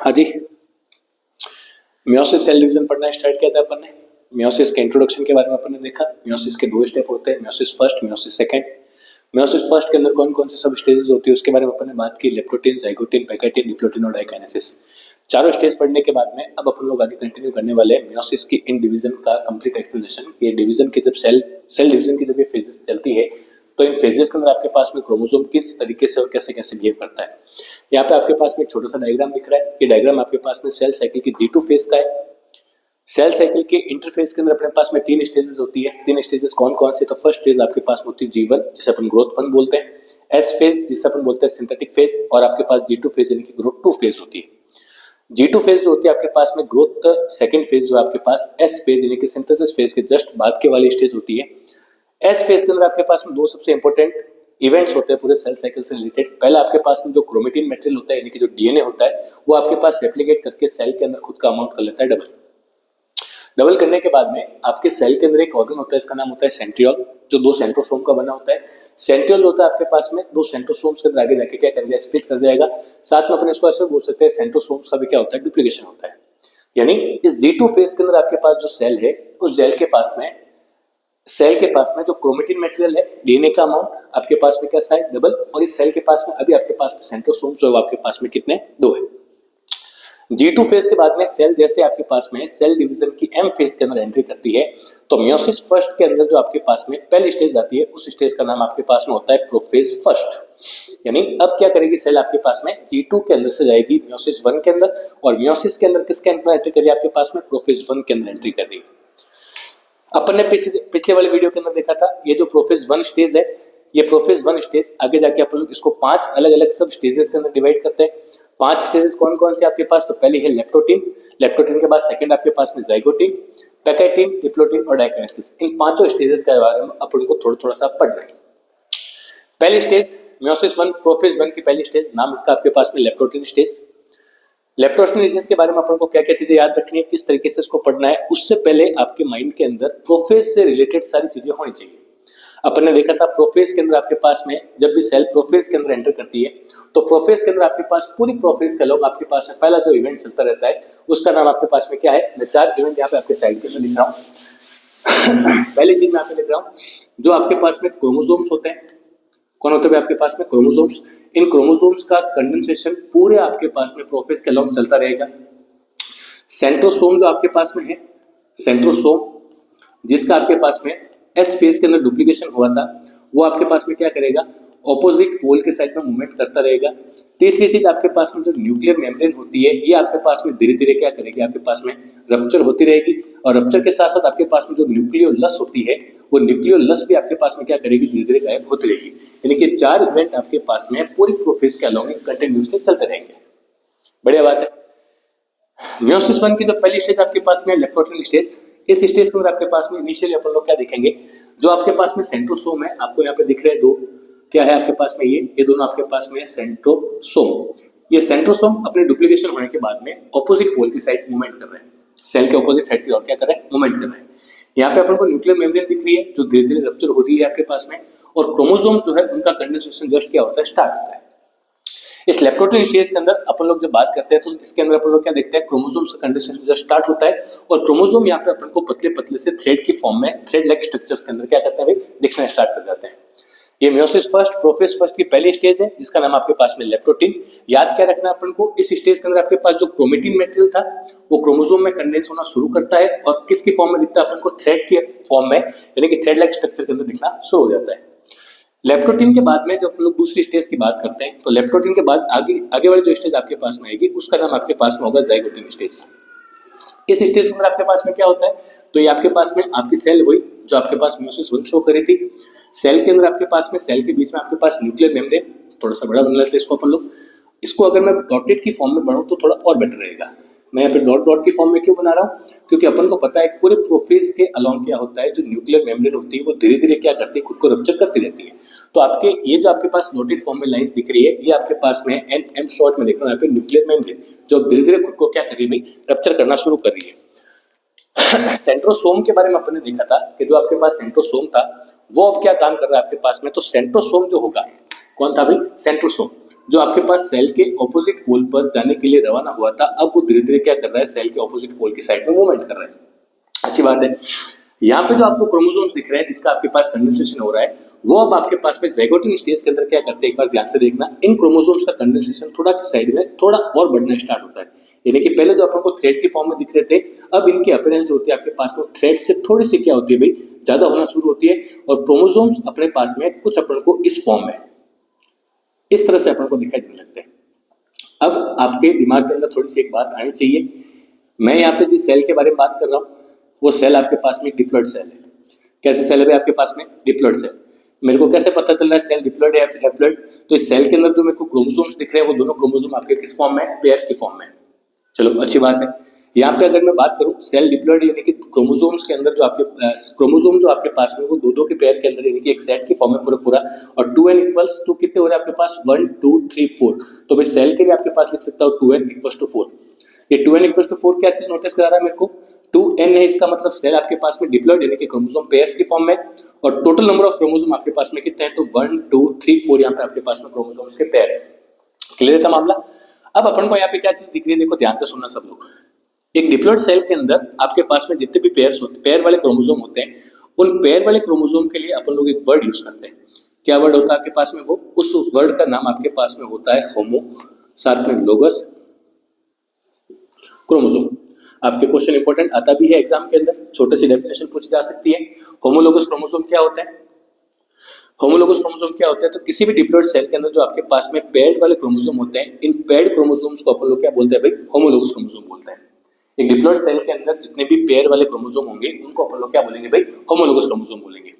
हाँ जी, meiosis cell division पढ़ना start किया था अपन ने। मियोसिस के इंट्रोडक्शन के बारे में अपन ने देखा। मियोसिस के दो स्टेप होते हैं, meiosis first, meiosis second. Meiosis first के अंदर कौन कौन से सब स्टेजेस होती है उसके बारे में अपन ने बात की। लेप्टोटीन, जाइगोटीन, पैकेटीन, डिप्लोटीन और डाइकाइनेसिस। चारों स्टेज पढ़ने के बाद में अब अपन लोग आगे कंटिन्यू करने वाले हैं मियोसिस की इन डिवीजन का कंप्लीट एक्सप्लेनेशन। ये डिवीजन की जब सेल डिवीजन की जब ये फेजेस चलती है तो इन फेजेस के अंदर आपके पास में क्रोमोसोम किस तरीके से और कैसे कैसे बिहेव करता है। यहाँ पे आपके पास में एक छोटा सा डायग्राम दिख रहा है। ये डायग्राम आपके पास में सेल साइकिल की G2 फेज का है। सेल साइकिल के इंटरफेस के अंदर अपने पास में तीन स्टेजेस होती है। तीन स्टेजेस कौन कौन से? तो फर्स्ट स्टेज आपके पास होती है G1 जिसे अपन ग्रोथ 1 बोलते हैं, S फेज जिसे अपन बोलते हैं सिंथेटिक फेज, और आपके पास G2 फेज यानी कि ग्रोथ 2 फेज होती है। G2 फेज जो होती है आपके पास में ग्रोथ सेकंड फेज जो आपके पास S फेज यानी कि सिंथेसिस फेज के जस्ट बाद के वाली स्टेज होती है। S फेज के अंदर आपके पास में दो सबसे इंपॉर्टेंट इवेंट्स होते हैं पूरे सेल साइकिल से रिलेटेड। पहला आपके पास में जो क्रोमेटिन मटेरियल होता है यानी कि जो डीएनए होता है वो आपके पास रेप्लिकेट करके सेल के अंदर खुद का अमाउंट कर लेता है डबल करने के बाद में आपके सेल के अंदर एक ऑर्गन होता है, इसका नाम होता है सेंट्रियोल, जो दो सेंट्रोसोम का बना होता है। सेंट्रियोल होता है आपके पास में दो सेंट्रोसोम्स के अंदर आगे जाके क्या करेगा, स्प्लिट कर जाएगा। साथ में अपन इसको ऐसे बोल सकते हैं सेंट्रोसोम्स का भी क्या होता है, डुप्लीकेशन होता है। यानी इस G2 फेज के अंदर आपके पास जो सेल है उस सेल के पास में जो क्रोमेटिन मटेरियल है डीएनए का अमाउंट आपके पास में कैसा है, डबल। और इस सेल के पास में अभी आपके पास में सेंट्रोसोम जो है आपके पास में कितने, दो है। G2 फेज के बाद में सेल जैसे आपके पास में सेल डिवीजन की M फेज के अंदर एंट्री करती है तो मियोसिस फर्स्ट के अंदर जो आपके पास में पहली स्टेज आती है उस स्टेज का नाम आपके पास में होता है प्रोफेज फर्स्ट। यानी अब क्या करेगी सेल आपके पास में G2 के अंदर से जाएगी मियोसिस 1 के अंदर, और मियोसिस के अंदर किसके अंदर एंट्री करिए आपके पास में, प्रोफेज 1 के अंदर एंट्री कर रही है। अपन ने पिछले वाले वीडियो के अंदर देखा था ये जो प्रोफेज 1 स्टेज है, ये प्रोफेज 1 स्टेज आगे जाके अपन लोग इसको 5 अलग अलग सब स्टेजेस के अंदर डिवाइड करते हैं। 5 स्टेजेस कौन कौन से आपके पास, तो पहली है लेप्टोटीन के बाद सेकंड आपके पास में जाइगोटीन, पैकेटीन, डिप्लोटीन और डाइकाइनेसिस। इन पांचों स्टेजेस के बारे में अपन को थोड़ा सा पढ़ना है। पहली स्टेज मियोसिस 1 प्रोफेज 1 की पहली स्टेज, नाम इसका आपके पास में लेप्टोटीन स्टेज। लेप्टोटीन स्टेज के बारे में अपन को क्या क्या चीजें याद रखनी है, किस तरीके से इसको पढ़ना है, उससे पहले आपके माइंड के अंदर प्रोफेज से रिलेटेड सारी चीजें होनी चाहिए। अपन ने देखा था प्रोफेज के अंदर आपके पास में जब भी सेल प्रोफेज के अंदर एंटर करती है तो प्रोफेज के अंदर आपके पास पूरी प्रोफेज का लोग आपके पास में पहला जो इवेंट चलता रहता है उसका नाम आपके पास में क्या है, मैं 4 इवेंट यहाँ पे आपके साइड के अंदर लिख रहा हूँ। पहली चीज मैं यहाँ पे लिख रहा हूँ जो आपके पास में क्रोमोसोम्स होते हैं। कौन होते हैं आपके पास में, क्रोमोसोम्स। इन क्रोमोसोम्स का कंडेंसेशन पूरे आपके पास में प्रोफेज के लॉन्ग चलता रहेगा। सेंट्रोसोम जो आपके पास में है, सेंट्रोसोम जिसका आपके पास में एस फेज के अंदर डुप्लीकेशन हुआ था वो आपके पास में क्या करेगा, ऑपोजिट पोल के साइड में मूवमेंट करता रहेगा। तीसरी चीज आपके पास में जो न्यूक्लियर मेम्ब्रेन होती है ये आपके पास में धीरे धीरे क्या करेगी, आपके पास में रप्चर होती रहेगी, और रप्चर के साथ साथ आपके पास में जो न्यूक्लियोलस होती है वो न्यूक्लियोलस भी आपके पास में क्या करेगी, धीरे धीरे गायब होती रहेगी। यानी कि 4 इवेंट आपके पास में पूरी प्रोफेज के अलॉन्ग कंटिन्यूसली चलते रहेंगे। बढ़िया बात है। मियोसिस 1 की जो पहली स्टेज आपके पास में लेप्टोटीन स्टेज, इस स्टेज के अंदर आपके पास में इनिशियली अपन लोग क्या देखेंगे, जो आपके पास में सेंट्रोसोम है, आपको यहाँ पे दिख रहे हैं दो, क्या है आपके पास में ये दोनों आपके पास में सेंट्रोसोम। ये सेंट्रोसोम अपने डुप्लीकेशन होने के बाद में ऑपोजिट पोल की साइड मूवमेंट कर रहे हैं, सेल के ऑपोजिट साइड की ओर क्या कर रहे हैं, मूवमेंट कर रहे हैं। यहाँ पे अपन को न्यूक्लियर मेम्ब्रेन दिख रही है जो धीरे धीरे रप्चर हो रही है आपके पास में, और क्रोमोसोम्स जो है उनका कंडेंसेशन जस्ट क्या होता है, स्टार्ट होता है। इस लेप्टोटीन स्टेज के अंदर अपन लोग जब बात करते हैं तो इसके अंदर अपन लोग क्या देखते हैं, क्रोमोसोम्स का कंडेंसेशन जस्ट स्टार्ट होता है, और क्रोमोसोम यहाँ पे अपन को पतले पतले से थ्रेड की फॉर्म में थ्रेड लाइक स्ट्रक्चर्स के अंदर क्या करते हैं, दिखना स्टार्ट कर जाते हैं। ये मियोसिस फर्स्ट प्रोफेज फर्स्ट की पहली स्टेज है जिसका नाम आपके पास में लेप्टोटीन। याद क्या रखना अपन को, इस स्टेज के अंदर आपके पास जो क्रोमेटिन मटेरियल था वो क्रोमोसोम में कंडेंस होना शुरू करता है, और किसकी फॉर्म में दिखता है अपन को, थ्रेड के फॉर्म में, यानी कि थ्रेड लाइक स्ट्रक्चर के अंदर दिखना शुरू हो जाता है। लेप्टोटीन के बाद में जब हम लोग दूसरी स्टेज की बात करते हैं तो लेप्टोटीन के बाद आगे वाली जो स्टेज आपके पास में आएगी उसका नाम आपके पास में होगा जाइगोटीन स्टेज। इस स्टेज के अंदर आपके पास में क्या होता है, तो ये आपके पास में आपकी सेल हुई जो आपके पास मियोसिस 1 शो करी थी। सेल के अंदर आपके पास में सेल के बीच में आपके पास न्यूक्लियर मेम्ब्रेन, थोड़ा सा बड़ा बना लेते हैं इसको अपन लोग। इसको अगर मैं डॉटेड की फॉर्म में बनाऊं तो थोड़ा और बेटर रहेगा। मैं यहाँ पे डॉट डॉट की फॉर्म में क्यों बना रहा हूँ, क्योंकि अपन को पता है पूरे प्रोफेज के अलॉन्ग क्या होता है, जो न्यूक्लियर मेम्ब्रेन होती है वो धीरे धीरे क्या करती है, खुद को रप्चर करती रहती है। तो आपके ये जो आपके पास डॉटेड फॉर्म में लाइंस दिख रही है ये आपके पास में एम शॉर्ट में दिख रहा है, यहाँ पे न्यूक्लियर मेम्ब्रेन जो धीरे धीरे खुद को क्या कर रही है, रप्चर करना शुरू कर रही है। सेंट्रोसोम के बारे में अपन ने देखा था कि जो आपके पास सेंट्रोसोम था वो अब क्या काम कर रहा है आपके पास में, तो सेंट्रोसोम जो होगा, कौन था भाई, सेंट्रोसोम। जो आपके पास सेल के ऑपोजिट पोल पर जाने के लिए रवाना हुआ था, अब वो धीरे धीरे क्या कर रहा है, सेल के ऑपोजिट पोल की साइड में मूवमेंट कर रहा है। अच्छी बात है। यहाँ पे जो आपको क्रोमोसोम्स दिख रहे हैं जिनका आपके पास कंडेंसेशन हो रहा है, वो अब आपके पास में ज़ाइगोटिन स्टेज के अंदर क्या करते हैं, एक बार ध्यान से देखना, इन क्रोमोसोम्स का कंडेंसेशन थोड़ा साइड में थोड़ा और बढ़ना स्टार्ट होता है। यानी कि पहले जो अपन को थ्रेड के फॉर्म में दिख रहे थे, अब इनकी अपीयरेंस जो होती है आपके पास में थ्रेड से थोड़ी सी क्या होती है भाई, ज्यादा होना शुरू होती है। और क्रोमोसोम्स अपने पास में कुछ अपन को इस फॉर्म में इस तरह से अपन को दिखाई देने लगते हैं। अब आपके दिमाग के अंदर थोड़ी सी एक बात आनी चाहिए, मैं यहाँ पे जिस सेल के बारे में बात कर रहा हूँ वो सेल आपके पास में डिप्लॉइड सेल है। कैसे सेल है भाई आपके पास में, डिप्लॉइड सेल। मेरे को कैसे पता चल रहा है सेल डिप्लॉइड है या फिर हैप्लॉइड, तो इस सेल के अंदर जो मेरे को क्रोमोसोम्स दिख रहे हैं वो दोनों क्रोमोसोम आपके किस फॉर्म में, पेयर की फॉर्म में। चलो अच्छी बात है। यहाँ पे अगर मैं बात करूँ सेल डिप्लॉइड यानी कि क्रोमोसोम्स के अंदर जो आपके क्रोमोसोम जो आपके पास में वो दो के पेयर के अंदर यानी कि एक सेट की फॉर्म में पूरा पूरा, और 2n इक्वल्स टू कितने हो रहे हैं आपके पास, 1 2 3 4। तो भाई सेल के लिए आपके पास लिख सकता हूँ 2n इक्वल्स टू 4। ये 2n इक्वल्स टू 4 क्या चीज नोटिस करा रहा है मेरे को, 2n है, इसका मतलब सेल आपके पास में डिप्लॉइड यानी कि क्रोमोसोम पेयर्स की फॉर्म में, और टोटल नंबर ऑफ क्रोमोसोम आपके पास में कितने हैं, तो 1 2 3 4 यहाँ पे आपके पास में क्रोमोसोम्स के पेयर है। क्लियर था मामला। अब अपन को यहाँ पे क्या चीज दिख रही है, देखो ध्यान से सुनना सब लोग। एक डिप्लॉइड सेल के अंदर आपके पास में जितने भी पेयर वाले क्रोमोसोम होते हैं, उन पेयर वाले क्रोमोसोम के लिए अपन लोग एक वर्ड यूज करते हैं। क्या वर्ड होता है आपके पास में, वो उस वर्ड का नाम आपके पास में होता है होमो, साथ में लोगस क्रोमोसोम। आपके क्वेश्चन इंपॉर्टेंट आता भी है एग्जाम के अंदर, छोटे सी डेफिनेशन पूछी जा सकती है। होमोलोगस क्रोमोसोम क्या होता है, होमोलोगस क्रोमोसोम क्या होता है, तो किसी भी डिप्लॉइड सेल के अंदर जो आपके पास में पेयर्ड वाले क्रोमोसोम होते हैं, इन पेयर्ड क्रोमोसोम्स को अपन लोग क्या बोलते हैं भाई, होमोलोगस क्रोमोसोम बोलते हैं। एक डिप्लॉइड सेल के अंदर जितने भी पेयर वाले क्रोमोसोम होंगे उनको अपन लोग क्या बोलेंगे भाई, होमोलोगस क्रोमोसोम बोलेंगे।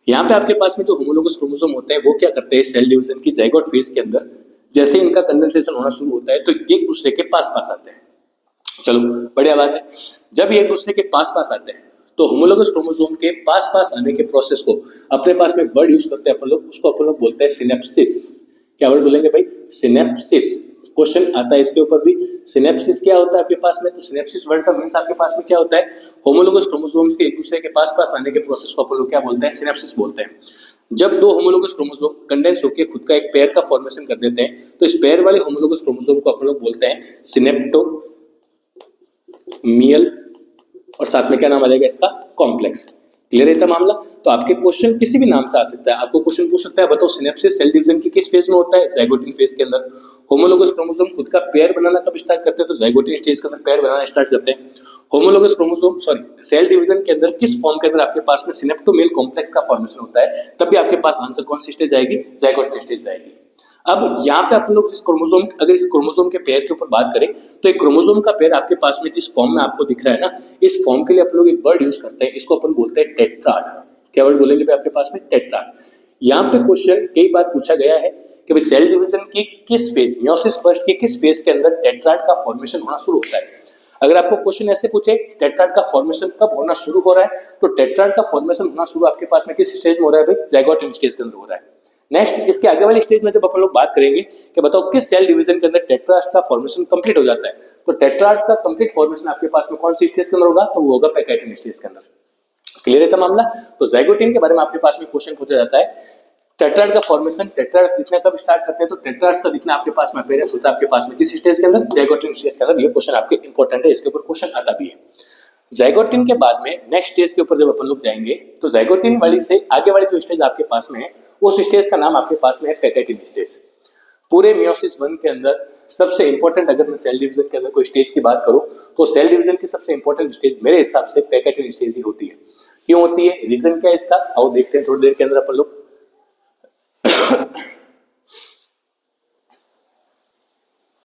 यहाँ पे आपके पास में जो होमोलोगस क्रोमोसोम होते हैं वो क्या करते हैं, सेल डिवीजन की जाइगोट फेज के अंदर जैसे इनका कंडेंसेशन होना शुरू होता है तो एक दूसरे के पास पास आते हैं। चलो बढ़िया बात है। जब ये एक दूसरे के पास पास आते हैं तो होमोलोगस क्रोमोसोम के पास पास आने के प्रोसेस को अपने पास में वर्ड यूज करते हैं अपन लोग, उसको अपन लोग बोलते हैं सिनेप्सिस। क्या वर्ड बोलेंगे भाई, सिनेप्सिस। क्वेश्चन आता है इसके ऊपर भी, सिनेप्सिस क्या होता है आपके पास में, तो सिनेप्सिस वर्ड का मींस आपके पास में क्या होता है, होमोलोगस क्रोमोसोम्स के एक दूसरे के पास पास आने के प्रोसेस को अपन लोग क्या बोलते हैं, सिनेप्सिस बोलते हैं। जब दो होमोलोगस क्रोमोसोम कंडेंस होकर खुद का एक पेयर का फॉर्मेशन कर देते हैं तो इस पेयर वाले होमोलोगस क्रोमोसोम को अपन लोग बोलते हैं सिनेप्टोमियल, और साथ में क्या नाम आ जाएगा इसका, कॉम्प्लेक्स। क्लियर है मामला। तो आपके क्वेश्चन किसी भी नाम से आ सकता है। आपको क्वेश्चन पूछ सकता है बताओ सिनेप्सिस सेल डिवीजन की किस फेज में होता है, ज़ाइगोटिन फेज के अंदर। होमोलोगस क्रोमोसोम खुद का पेयर बनाना कब स्टार्ट करते हैं, तो ज़ाइगोटिन स्टेज के अंदर पेयर बनाना स्टार्ट करते हैं। होमोलोगस क्रोमोसोम सेल डिवीजन के अंदर किस फॉर्म के अंदर आपके पास में सिनेप्टोमियल कॉम्प्लेक्स का फॉर्मेशन होता है, तब भी आपके पास आंसर कौन सी स्टेज आएगी, ज़ाइगोटिन स्टेज जाएगी। अब यहाँ पे अपन लोग जिस क्रोमोसोम, अगर इस क्रोमोसोम के पेयर के ऊपर बात करें तो एक क्रोमोसोम का पेयर आपके पास में जिस फॉर्म में आपको दिख रहा है ना, इस फॉर्म के लिए अपन लोग एक वर्ड यूज करते हैं, इसको अपन बोलते हैं टेट्राड। क्या वर्ड बोलेंगे भाई आपके पास में, टेट्राड। यहाँ पे क्वेश्चन कई बार पूछा गया है कि भाई सेल डिवीजन की किस फेज, मियोसिस फर्स्ट के किस फेज के अंदर टेट्राड का फॉर्मेशन होना शुरू होता है। अगर आपको क्वेश्चन ऐसे पूछे टेट्राड का फॉर्मेशन कब होना शुरू हो रहा है, तो टेट्राड का फॉर्मेशन होना शुरू आपके पास में किस स्टेज में हो रहा है भाई, ज़ाइगोटिन स्टेज के अंदर हो रहा है। नेक्स्ट इसके आगे वाली स्टेज में जब अपन लोग बात करेंगे कि बताओ किस सेल डिवीजन के अंदर टेट्राड का फॉर्मेशन कंप्लीट हो जाता है, तो टेट्राड का कंप्लीट फॉर्मेशन आपके पास में कौन सी स्टेज के अंदर होगा, तो वो होगा पैकेटिन स्टेज के अंदर। क्लियर है मामला। तो ज़ाइगोटिन के बारे में आपके पास में क्वेश्चन पूछा जाता है, टेट्राड का फॉर्मेशन, टेट्राड दिखना कब स्टार्ट करते हैं, तो टेट्राड का दिखना आपके पास में अपीयरेंस होता है आपके पास में किस स्टेज के अंदर, ज़ाइगोटिन स्टेज के अंदर। ये क्वेश्चन आपके इंपॉर्टेंट है, इसके ऊपर क्वेश्चन आता भी है। ज़ाइगोटिन के बाद में नेक्स्ट स्टेज के ऊपर जब अपन लोग जाएंगे तो ज़ाइगोटिन वाली से आगे वाली जो स्टेज आपके पास में है उस स्टेज का नाम आपके पास में है पैकेटिन स्टेज। पूरे मियोसिस 1 के अंदर सबसे इंपॉर्टेंट, अगर मैं सेल डिवीजन के अंदर कोई स्टेज की बात करूं तो सेल डिवीजन की सबसे इंपॉर्टेंट स्टेज मेरे हिसाब से पैकेटिन स्टेज ही होती है। क्यों होती है, रीजन क्या है इसका, आओ देखते हैं थोड़ी देर के अंदर अपन लोग।